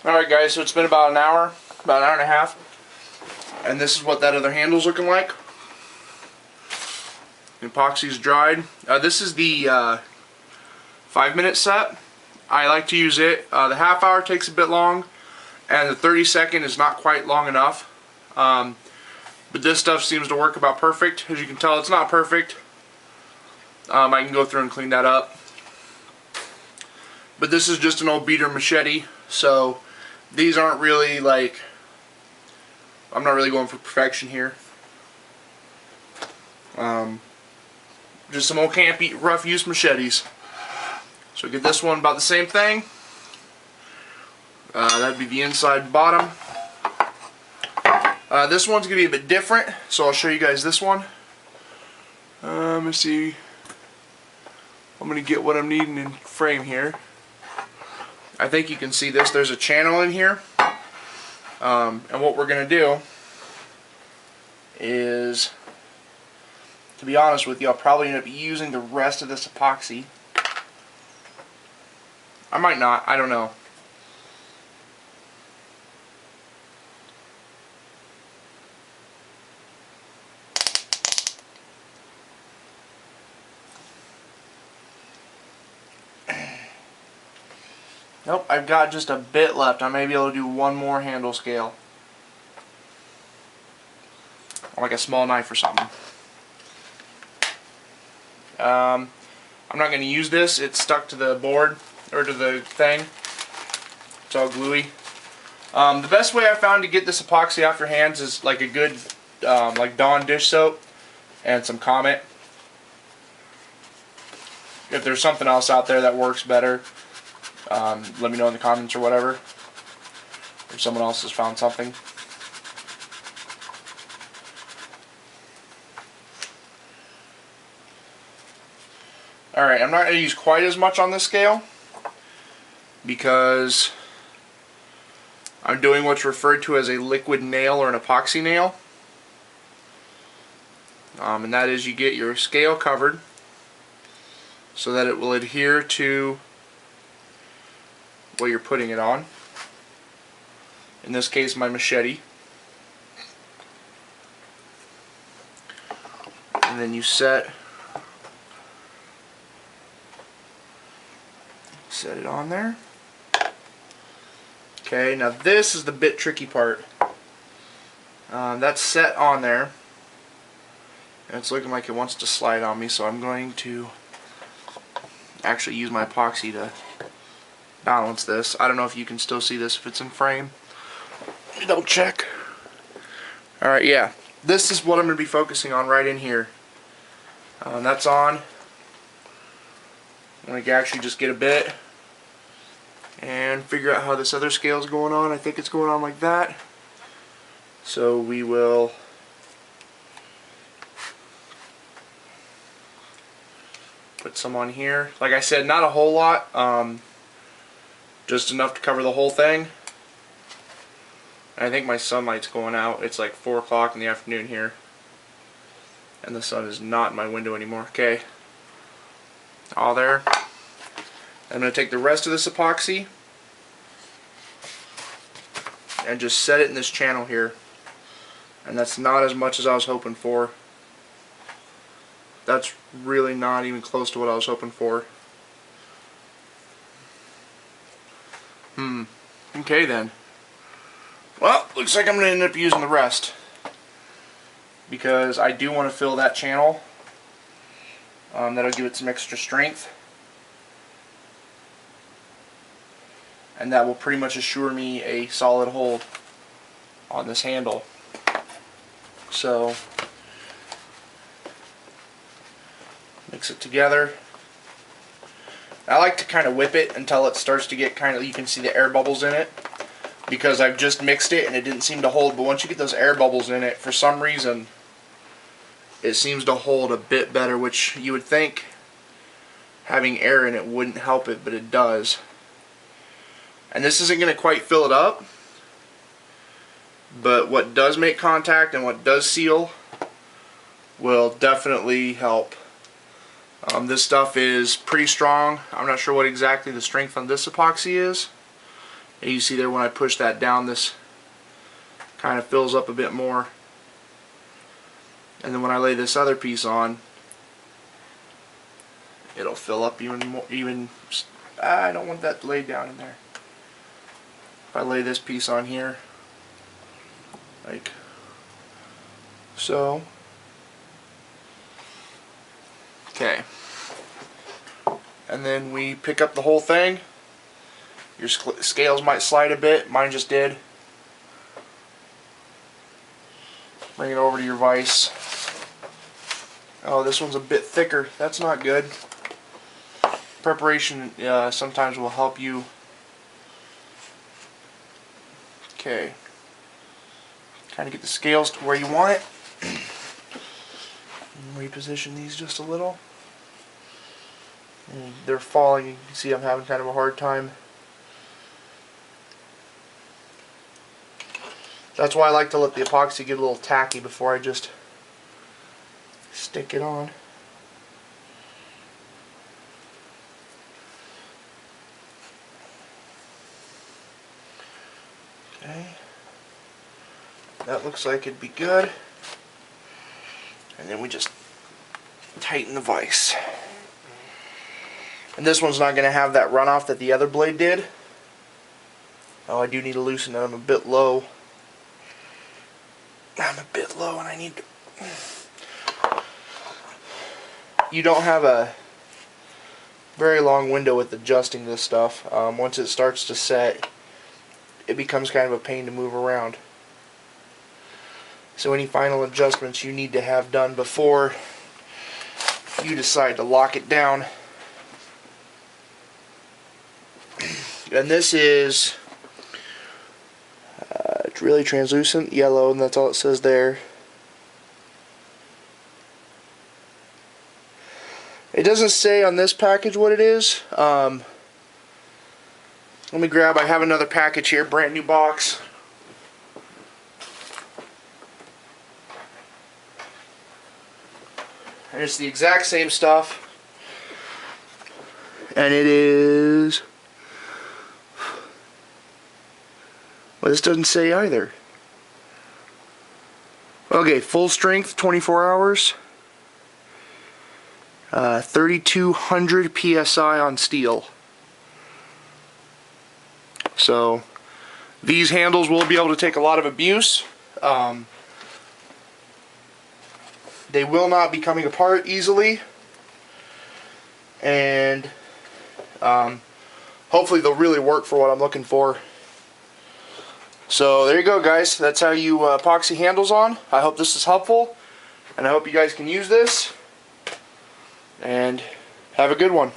Alright guys, so it's been about an hour and a half, and this is what that other handle's looking like. The epoxy's dried. This is the 5-minute set. I like to use it. The half hour takes a bit long, and the 30-second is not quite long enough. But this stuff seems to work about perfect. As you can tell, it's not perfect. I can go through and clean that up. But this is just an old beater machete, so these aren't really like, I'm not really going for perfection here. Just some old campy, rough use machetes. So get this one about the same thing. That'd be the inside and bottom. This one's going to be a bit different, so I'll show you guys this one. Let me see. I'm going to get what I'm needing in frame here. I think you can see this. There's a channel in here. And what we're going to do is, to be honest with you, I'll probably end up using the rest of this epoxy. I might not. I don't know. Nope, I've got just a bit left. I may be able to do one more handle scale. Like a small knife or something. I'm not going to use this. It's stuck to the board, or to the thing. It's all gluey. The best way I found to get this epoxy off your hands is like a good like Dawn dish soap and some Comet. If there's something else out there that works better, let me know in the comments or whatever, if someone else has found something. Alright, I'm not going to use quite as much on this scale because I'm doing what's referred to as a liquid nail or an epoxy nail. And that is, you get your scale covered so that it will adhere to what you're putting it on. In this case, my machete. And then you set it on there. Okay, now this is the bit tricky part. That's set on there, and it's looking like it wants to slide on me, so I'm going to actually use my epoxy to balance this. I don't know if you can still see this if it's in frame. Let me double check. Alright, yeah. This is what I'm going to be focusing on right in here. That's on. I'm going to actually just get a bit and figure out how this other scale is going on. I think it's going on like that. So we will put some on here. Like I said, not a whole lot. Just enough to cover the whole thing. I think my sunlight's going out. It's like 4 o'clock in the afternoon here, and the sun is not in my window anymore. Okay, all there. I'm going to take the rest of this epoxy and just set it in this channel here, and that's not as much as I was hoping for. That's really not even close to what I was hoping for. Okay then. Well, looks like I'm going to end up using the rest, because I do want to fill that channel. That'll give it some extra strength, and that will pretty much assure me a solid hold on this handle. So mix it together. I like to kind of whip it until it starts to get kind of, you can see the air bubbles in it, because I've just mixed it and it didn't seem to hold. But once you get those air bubbles in it, for some reason it seems to hold a bit better, which you would think having air in it wouldn't help it, but it does. And this isn't going to quite fill it up, but what does make contact and what does seal will definitely help. This stuff is pretty strong. I'm not sure what exactly the strength on this epoxy is. And you see there when I push that down, this kind of fills up a bit more. And then when I lay this other piece on, it'll fill up even more. I don't want that laid down in there. If I lay this piece on here, like so. Okay. And then we pick up the whole thing. Your scales might slide a bit. Mine just did. Bring it over to your vise. Oh, this one's a bit thicker. That's not good. Preparation sometimes will help you. Okay. Kind of get the scales to where you want it. Reposition these just a little. And they're falling. You can see I'm having kind of a hard time. That's why I like to let the epoxy get a little tacky before I just stick it on. Okay. That looks like it'd be good. And then we just tighten the vise. And this one's not going to have that runoff that the other blade did. Oh, I do need to loosen it. I'm a bit low. I'm a bit low and I need to... You don't have a very long window with adjusting this stuff. Once it starts to set, it becomes kind of a pain to move around. So any final adjustments you need to have done before you decide to lock it down. And this is it's really translucent, yellow, and that's all it says there. It doesn't say on this package what it is. Let me grab, I have another package here, brand new box. And it's the exact same stuff. And it is... Well, this doesn't say either. Okay, full strength, 24 hours. 3,200 PSI on steel. So, these handles will be able to take a lot of abuse. They will not be coming apart easily. And hopefully they'll really work for what I'm looking for. So there you go, guys. That's how you epoxy handles on. I hope this is helpful, and I hope you guys can use this. And have a good one.